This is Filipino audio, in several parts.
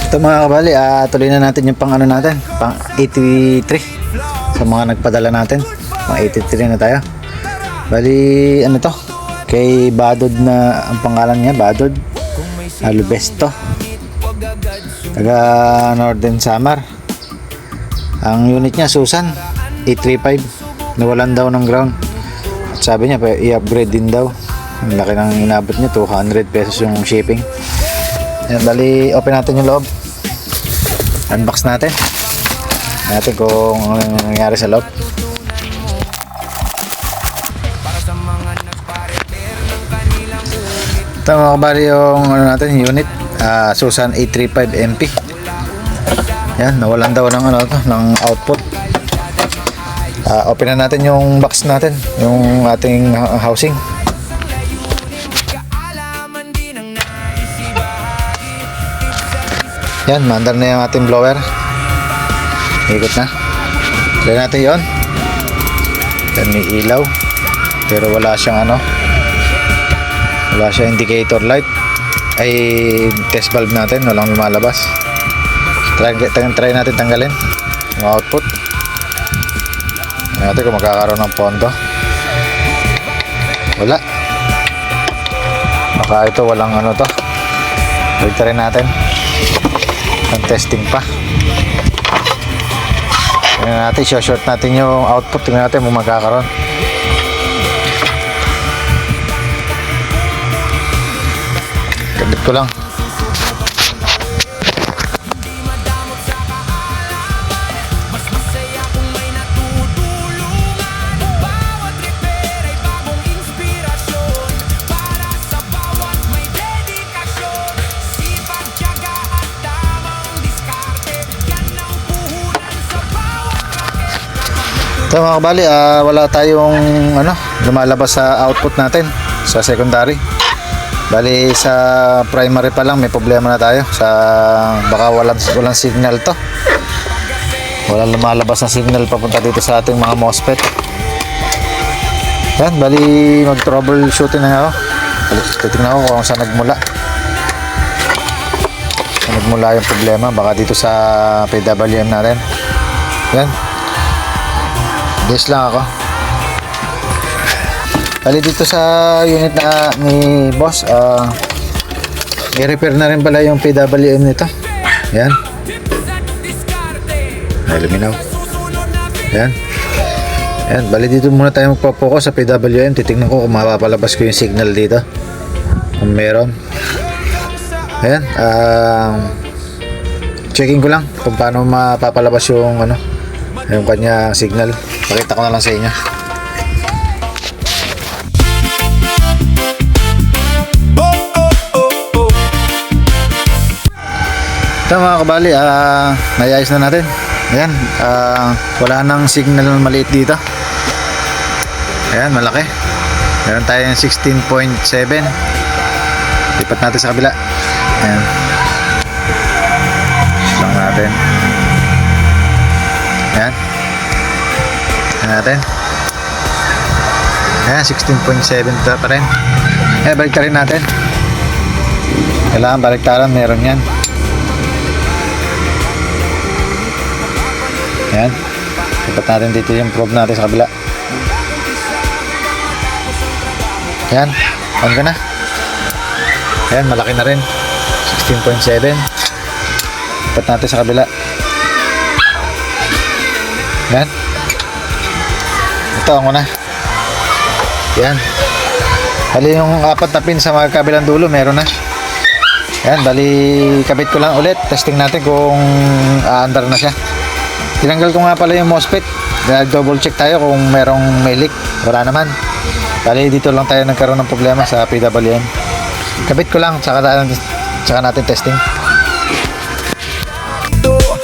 Ito mga kabali, tuloy na natin yung pang ano natin, pang 83 sa mga nagpadala natin. Pang 83 na tayo. Bali, ano to? Kay Badod na ang pangalan niya, Badod Alubesto. Taga Northern Samar. Ang unit niya, Susan 835. Nawalan daw ng ground. At sabi niya, i-upgrade din daw. Ang laki ng inabot niya, 200 pesos yung shipping. Ayan, bali, open natin yung loob. Unbox natin. Natin kung ano nangyari sa loob. Ito mga kabali yung ano natin, unit. Susan 835 MP. Yan, nawalan daw ng ano to, ng output. Open na natin yung box natin, yung ating housing. Yan, mandar na yung ating blower. Ikot na. Try natin yon. Yan, may ilaw. Pero wala siyang ano. Wala siyang indicator light. Ay, test valve natin. Walang lumalabas. Try natin tanggalin yung output. Natin kung magkakaroon ng pondo. Wala. Baka ito walang ano to. Try natin. Ang testing pa. Tingnan natin, short natin yung output. Tingnan natin kung magkakaroon. Kabit ko lang. So mga kabali, wala tayong ano, lumalabas sa output natin sa secondary. Bali sa primary pa lang may problema na tayo sa baka walang signal to. Walang lumalabas na signal papunta dito sa ating mga MOSFET. Yan, bali mag-troubleshooting na ako. Titingnan ko kung saan nagmula. Saan nagmula yung problema, baka dito sa PWM natin. Yan. Yes lang ako. Bali dito sa unit na ni boss, i-repair na rin pala yung PWM nito. Yan. Ay, luminaw. Yan. Yan. Bali dito muna tayo magpapokus sa PWM. Titingnan ko kung mapapalabas ko yung signal dito. Kung meron. Ayan. Checking ko lang kung paano mapapalabas yung ano, yung kanya signal. Pakita ko na lang sa inyo. Ito mga kabali, nayayos na natin. Ayan, wala nang signal maliit dito. Ayan, malaki. Meron tayong 16.7. Lipat natin sa kabila. Ayan. Lang natin. Ayan. Natin. Ayan, 16.7 pa rin. Ayan, baliktarin natin. Kailangan baliktaran, meron yan. Ayan. Lipat natin dito yung probe natin sa kabila. Ayan, on ka na. Ayan, malaki na rin. 16.7. Lipat natin sa kabila. Ayan. Ito ako na. Yan. Bali yung apat na pin sa magkabilang dulo meron na. Yan. Bali kabit ko lang ulit. Testing natin kung aandar na siya. Tinanggal ko nga pala yung MOSFET. Double check tayo kung merong may leak. Wala naman. Bali dito lang tayo nagkaroon ng problema sa PWM. Kabit ko lang. Tsaka natin testing.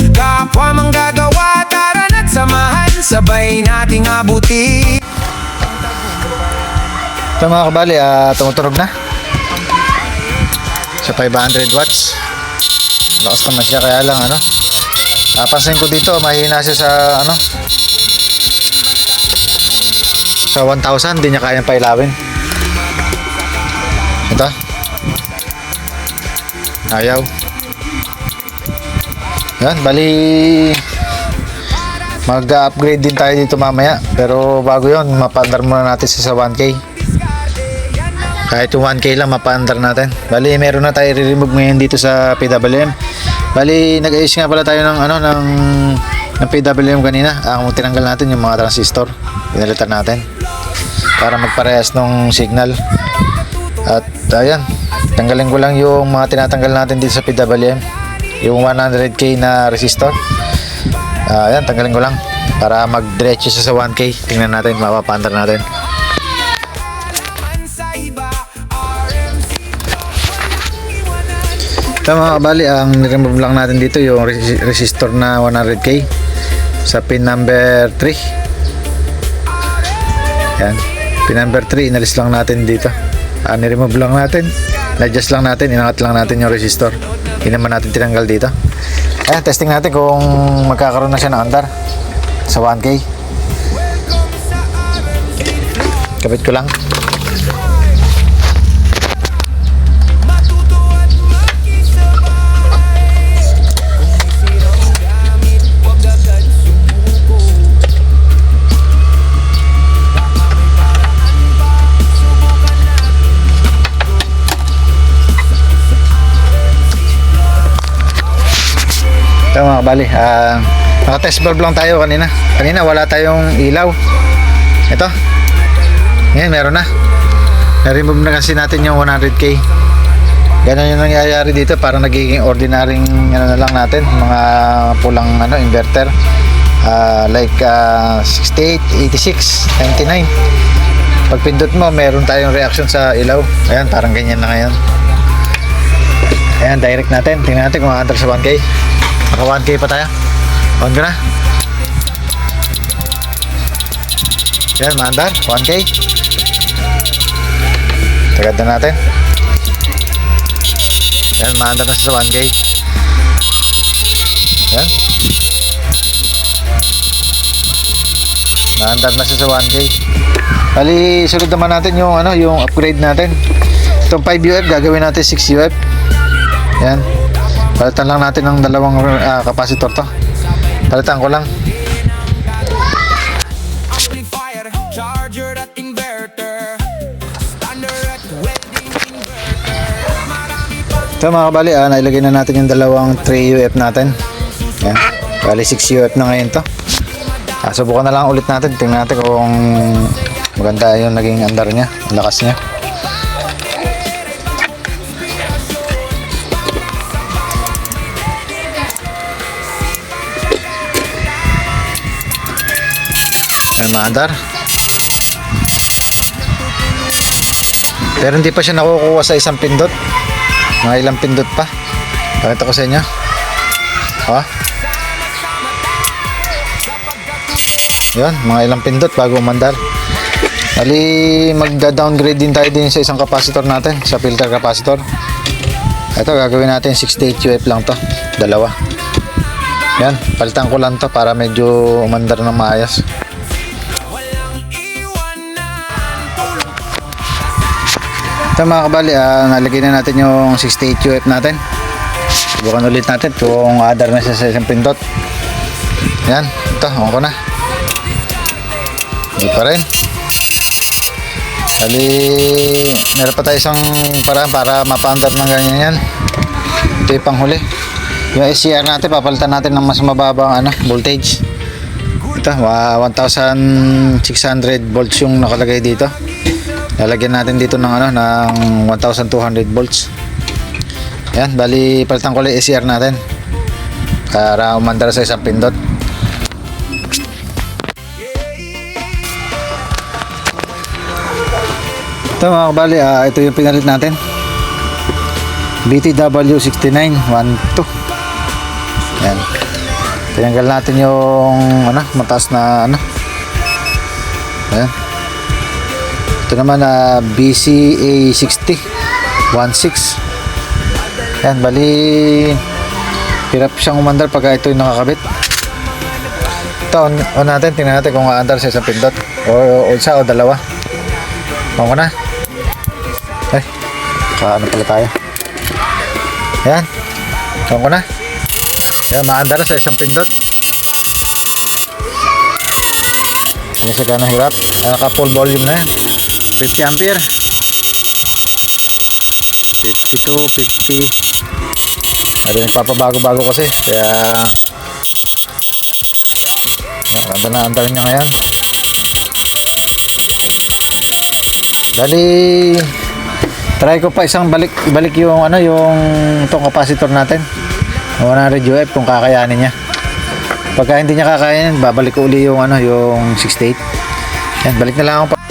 Kapwa manggagawa, tara na't samahan, sabay nating abuti. Ito mga kabali, tumutunog na sa 500 watts. Lakas naman siya, kaya lang ano, napansin ko dito mahina siya sa ano, sa 1,000. Hindi niya kayang pailawin. Ito ayaw. Yan, bali mag-upgrade din tayo dito mamaya. Pero bago yon, mapa-under muna natin sa 1K. Kahit yung 1K lang, mapa-under natin. Bali, meron na tayo i-remove ngayon dito sa PWM. Bali, nag-ayos nga pala tayo ng ng PWM kanina. Ang tinanggal natin yung mga transistor. Pinalitan natin para magparehas ng signal. At ayan, tanggalin ko lang yung mga tinatanggal natin dito sa PWM. Yung 100K na resistor. Ayan, tanggalin ko lang para mag-diretso siya sa 1K. Tingnan natin, mapapandar natin. Ito mga kabali, ang niremove lang natin dito yung resistor na 100K sa pin number 3. Ayan, pin number 3, inalis lang natin dito. Niremove lang natin, na-adjust lang natin, inangat lang natin yung resistor. Hindi naman natin tinanggal dito. Ayan, testing natin kung magkakaroon na siya ng andar sa 1K. Kapit ko lang. Ito mga kabali, naka-test bulb lang tayo kanina. Kanina wala tayong ilaw. Ito. Ngayon meron na. Na-remove na kasi natin yung 100K. Ganun yung nangyayari dito, para nagiging ordinaryong na lang natin, mga pulang inverter. Like 68, 86, 99. Pag pindot mo, meron tayong reaction sa ilaw. Ayan, parang ganyan na ngayon. Ayan, direct natin. Tingnan natin kung makakandar sa 1K. Naka 1K pa tayo. On ko na. Yan, maandar. 1K. Tagad na natin. Yan, maandar na sa 1K. Yan. Maandar na siya sa 1K. Bali, sunod naman natin yung yung upgrade natin. Itong 5 UF, gagawin natin 6 UF. Yan. Palitan lang natin ng dalawang capacitor to. Palitan ko lang. Ito mga kabali, nailagay na natin yung dalawang 3 UF natin. Yan. Bali 6 UF na ngayon to. Subukan na lang ulit natin. Tingnan natin kung maganda yung naging andar niya, ang lakas niya. Maandar. Pero hindi pa siya nakukuha sa isang pindot. Mga ilang pindot pa. Pakita ko sa inyo. Yan, mga ilang pindot bago umandar. Bali, magda-downgrade din tayo din sa isang capacitor natin, sa filter capacitor. Ito, gagawin natin 68 UF lang to. Dalawa. Yan, palitan ko lang to para medyo umandar ng maayos. Ito mga kabali, nalagay na natin yung 68 UF natin. Subukan ulit natin kung adar na siya sa isang pindot. Yan, ito, on ko na. Hindi pa rin. Bali, meron pa tayo isang paraan para mapa-under ng ganyan yan. Ito yung panghuli. Yung SCR natin, papalitan natin ng mas mababang voltage. Ito, 1600 volts yung nakalagay dito. Lalagyan natin dito ng ng 1200 volts. Yan, bali palitan ko lang SCR natin para umandar sa isang pindot. Ito mga kabali, ito yung pinalit natin. BTW6912. Yan. Tinanggal natin yung mataas na Ayan. Ito naman BCA60 16. Yan, bali hirap siyang umandar pag ito yung nakakabit. Ito, on natin, tingnan natin kung aandar sa isang pindot o isa o dalawa. On ko na. Ay, pala tayo. Yan, on ko na. Yan, maanda na sa isang pindot. Hindi siya ka hirap. Naka full volume na yan. 50 ampere. 52, 50. Ano yung papabago-bago kasi. Kaya andar niya ngayon. Bali, try ko pa isang ibalik yung ano, yung itong capacitor natin. 100 UF kung kakayanin niya. Pagka hindi niya kakayanin, babalik ko uli yung ano, yung 68. Yan, balik na lang ako.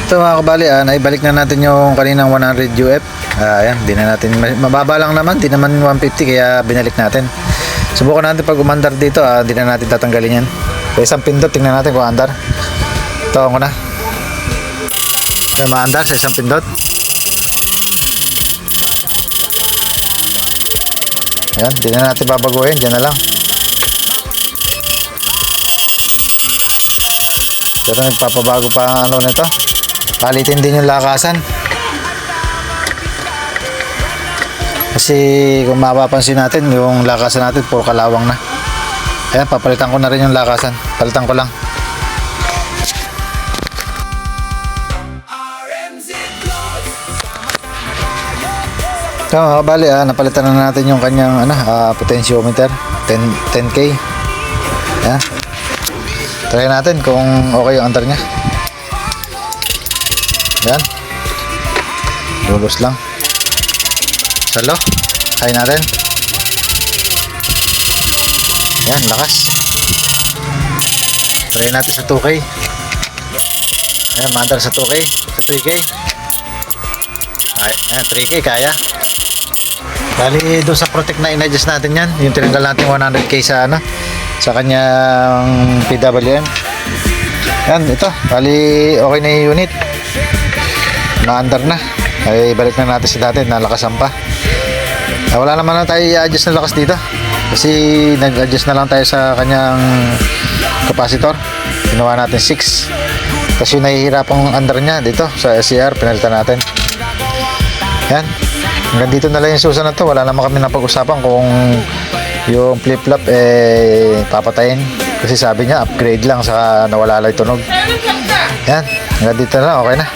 Ito mga kabali, naibalik na natin yung kaninang 100 UF. Ayan, di na natin, mababa lang naman, di naman 150 kaya binalik natin. Subukan natin pag umandar dito, di na natin tatanggalin yan. Kaya isang pindot, tingnan natin kung andar. Ito ko na. Ayan, maandar sa isang pindot. Ayan, di na natin babaguhin, dyan na lang. Pero nagpapabago pa ang ano nito. Palitin din yung lakasan. Kasi kung mapapansin natin, yung lakasan natin puro kalawang na. Ayan, papalitan ko na rin yung lakasan. Palitan ko lang. So, mga kabali, napalitan na natin yung kanyang potentiometer. 10K. Ayan. Try natin kung okay yung andar niya. Ayan. Lulus lang. Salo. Try natin. Ayan, lakas. Try natin sa 2K. Ayan, maandar sa 2K. Sa 3K. Ayan, 3K kaya. Bali doon sa protect na in-adjust natin yan. Yung tinanggal natin 100K sa sa kanyang PWM. Yan, ito. Bali okay na yung unit. Na-under na. Ay balik na natin sa dati. Nalakasan pa. Wala naman na tayo i-adjust na lakas dito. Kasi nag-adjust na lang tayo sa kanyang capacitor. Ginawa natin 6. Tapos yung nahihirapang under niya dito sa SCR, pinalitan natin. Yan. Hanggang dito na lang yung susan na to. Wala naman kami napag-usapan kung yung flip-flop papatayin. Kasi sabi niya upgrade lang sa nawala lang tunog. Yan. Hanggang dito na lang. Okay na.